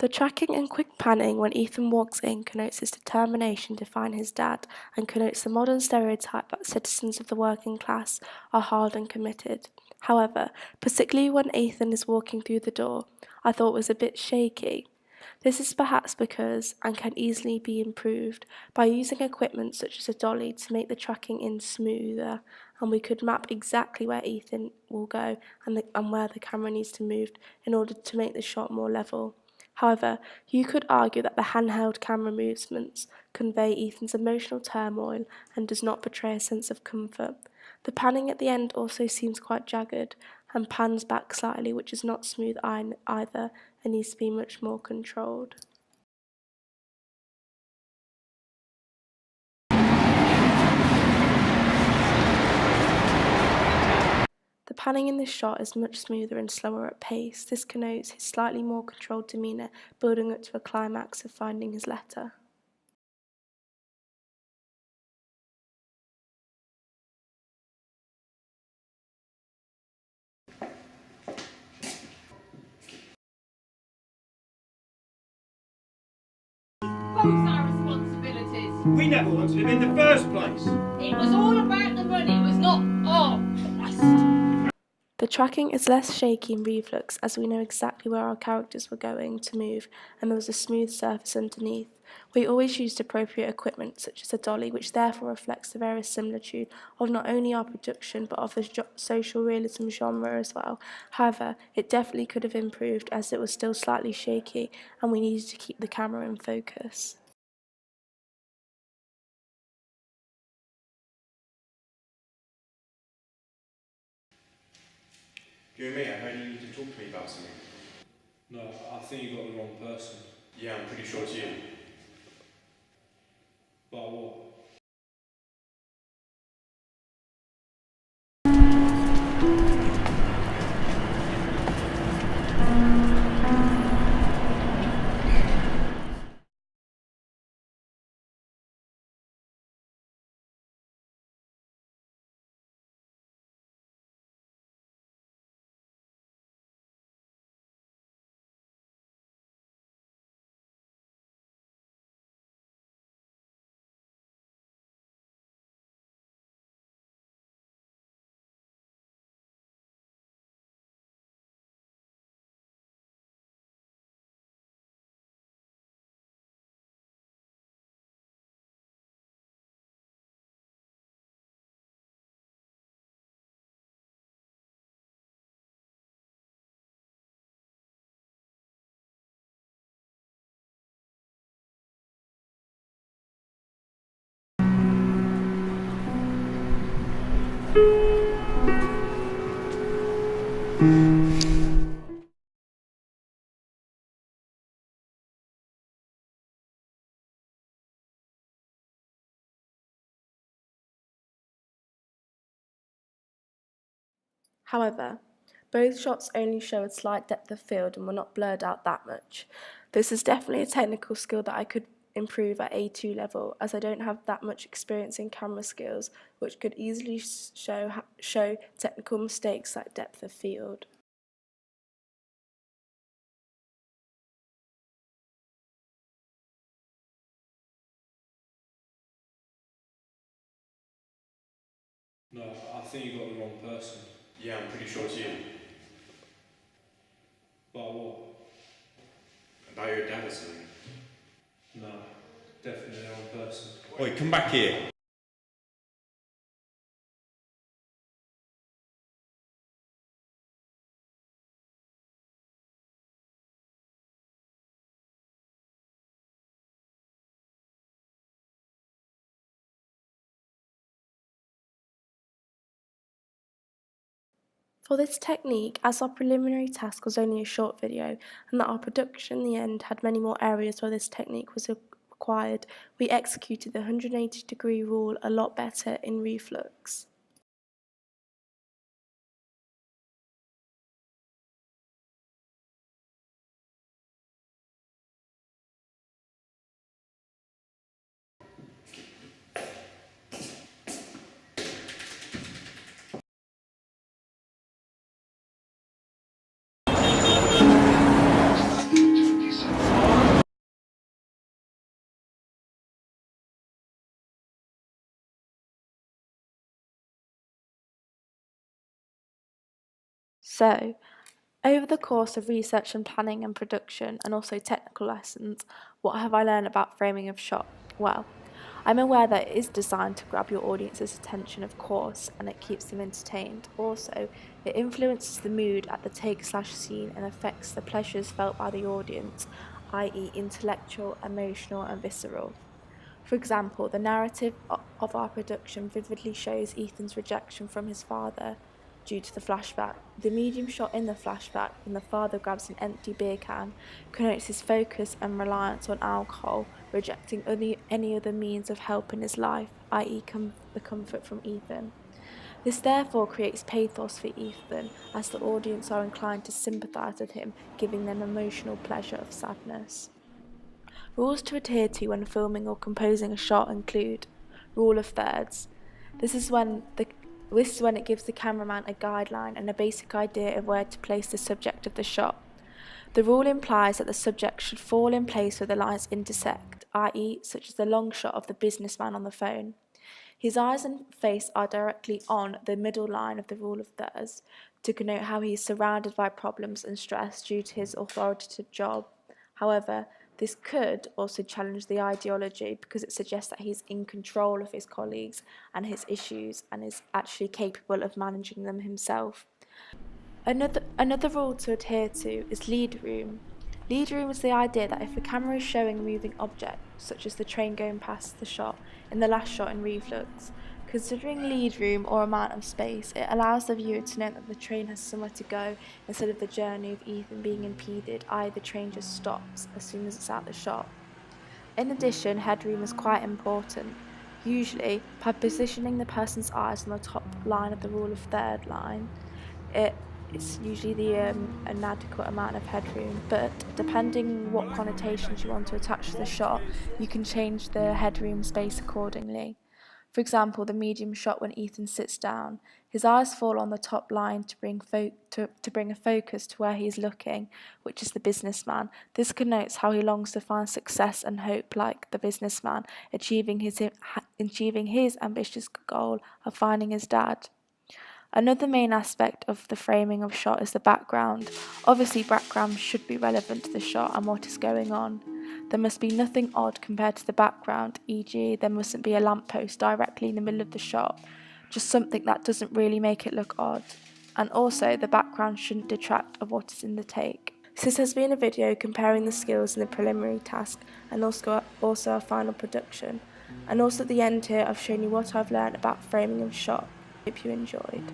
The tracking and quick panning when Ethan walks in connotes his determination to find his dad and connotes the modern stereotype that citizens of the working class are hard and committed. However, particularly when Ethan is walking through the door, I thought it was a bit shaky. This is perhaps because, and can easily be improved, by using equipment such as a dolly to make the tracking in smoother, and we could map exactly where Ethan will go and where the camera needs to move in order to make the shot more level. However, you could argue that the handheld camera movements convey Ethan's emotional turmoil and does not portray a sense of comfort. The panning at the end also seems quite jagged and pans back slightly, which is not smooth either and needs to be much more controlled. The panning in this shot is much smoother and slower at pace. This connotes his slightly more controlled demeanour, building up to a climax of finding his letter. Both our responsibilities. We never wanted him in the first place. It was all about the money, it was not. Oh, Christ. The tracking is less shaky in reflux as we know exactly where our characters were going to move and there was a smooth surface underneath. We always used appropriate equipment such as a dolly, which therefore reflects the verisimilitude of not only our production but of the social realism genre as well. However, it definitely could have improved as it was still slightly shaky and we needed to keep the camera in focus. You and me, I heard you need to talk to me about something. No, I think you got the wrong person. Yeah, I'm pretty sure it's you. But what? However, both shots only show a slight depth of field and were not blurred out that much. This is definitely a technical skill that I could improve at A2 level, as I don't have that much experience in camera skills, which could easily show technical mistakes like depth of field. No, I think you got the wrong person. Yeah, I'm pretty sure it's you. But what? About your dad or something. No, definitely the wrong person. Oi, come back here. For this technique, as our preliminary task was only a short video and that our production in the end had many more areas where this technique was required, we executed the 180-degree rule a lot better in reflux. So, over the course of research and planning and production, and also technical lessons, what have I learned about framing of shot? Well, I'm aware that it is designed to grab your audience's attention, of course, and it keeps them entertained. Also, it influences the mood at the take/scene and affects the pleasures felt by the audience, i.e., intellectual, emotional, and visceral. For example, the narrative of our production vividly shows Ethan's rejection from his father due to the flashback. The medium shot in the flashback, when the father grabs an empty beer can, connotes his focus and reliance on alcohol, rejecting any other means of help in his life, i.e., the comfort from Ethan. This therefore creates pathos for Ethan, as the audience are inclined to sympathise with him, giving them emotional pleasure of sadness. Rules to adhere to when filming or composing a shot include: rule of thirds. This is when it gives the cameraman a guideline and a basic idea of where to place the subject of the shot. The rule implies that the subject should fall in place where the lines intersect, i.e., such as the long shot of the businessman on the phone. His eyes and face are directly on the middle line of the rule of thirds to connote how he is surrounded by problems and stress due to his authoritative job. However, this could also challenge the ideology because it suggests that he's in control of his colleagues and his issues and is actually capable of managing them himself. Another rule to adhere to is lead room. Lead room is the idea that if a camera is showing a moving object, such as the train going past the shot in the last shot in reflux, considering lead room or amount of space, it allows the viewer to know that the train has somewhere to go instead of the journey of Ethan being impeded, i.e. the train just stops as soon as it's out the shot. In addition, headroom is quite important. Usually, by positioning the person's eyes on the top line of the rule of third line, it's usually an adequate amount of headroom, but depending what connotations you want to attach to the shot, you can change the headroom space accordingly. For example, the medium shot when Ethan sits down, his eyes fall on the top line to bring a focus to where he's looking, which is the businessman. This connotes how he longs to find success and hope like the businessman, achieving his ambitious goal of finding his dad. Another main aspect of the framing of shot is the background. Obviously, background should be relevant to the shot and what is going on. There must be nothing odd compared to the background, e.g. there mustn't be a lamppost directly in the middle of the shot, just something that doesn't really make it look odd. And also, the background shouldn't detract of what is in the take. So this has been a video comparing the skills in the preliminary task and also our final production. And also at the end here, I've shown you what I've learned about framing of shot. Hope you enjoyed.